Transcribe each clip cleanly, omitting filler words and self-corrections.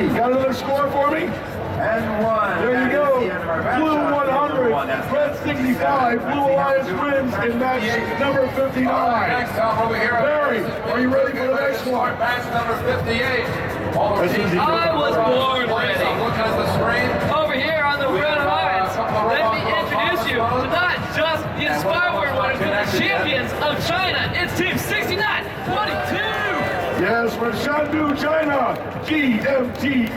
Hey, got another score for me? And one. There you go. Blue 100, red 65. Blue Alliance wins in match number 59. Next up over here. Barry, are you ready for the next one? Match number 58. I was born ready. I'm looking at the screen. Over here on the Red Alliance, let me introduce you to not just the Inspire Award winners, but the champions of China. It's Team 69-22. Yes, from Shandu, China, GMT.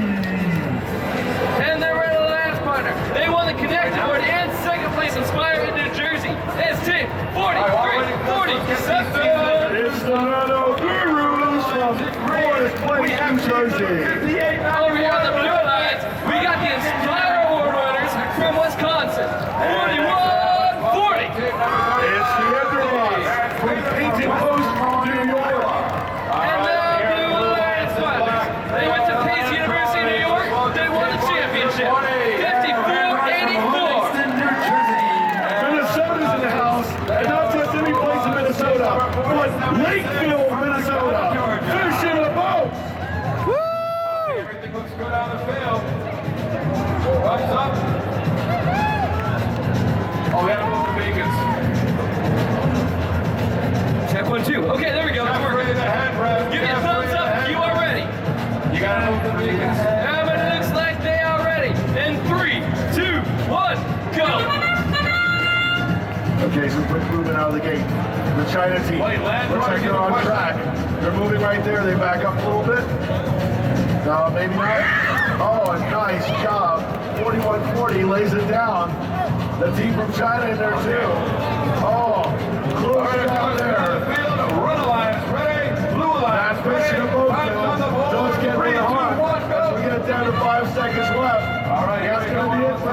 And their Red Alliance partner. They won the Connect Award and second place Inspire in New Jersey. It's Team 43-47. It's the Nano Gurus from fourth place, New Jersey. Over here on the Blue Alliance, we got the Inspire Award winners from Wisconsin. 41-40. It's the Enterprise from Painted Post, New York. And the Blue Alliance finalists. They went to Pace University, New York. They won the championship. 54-84. Minnesota's in the house, and not just any place in Minnesota, but Lakeville, Minnesota. Fish in a boat. Everything looks good on the field. Thumbs up. Oh, we had to move the beacons. Check 1, 2. Okay, there we go. It's working. Give me a thumbs up. You are ready. You gotta move the beacons. And it looks like they are ready. In 3, 2, 1, go. Okay, so quick movement out of the gate. The China team looks like they're on track. They're moving right there. They back up a little bit. No, maybe not. Oh, a nice job. 41-40 lays it down. The team from China in there too. Oh, close down there. Red Alliance ready. Blue Alliance ready. Don't get rid of hard. We get it down to 5 seconds left. All right, That's going to be it for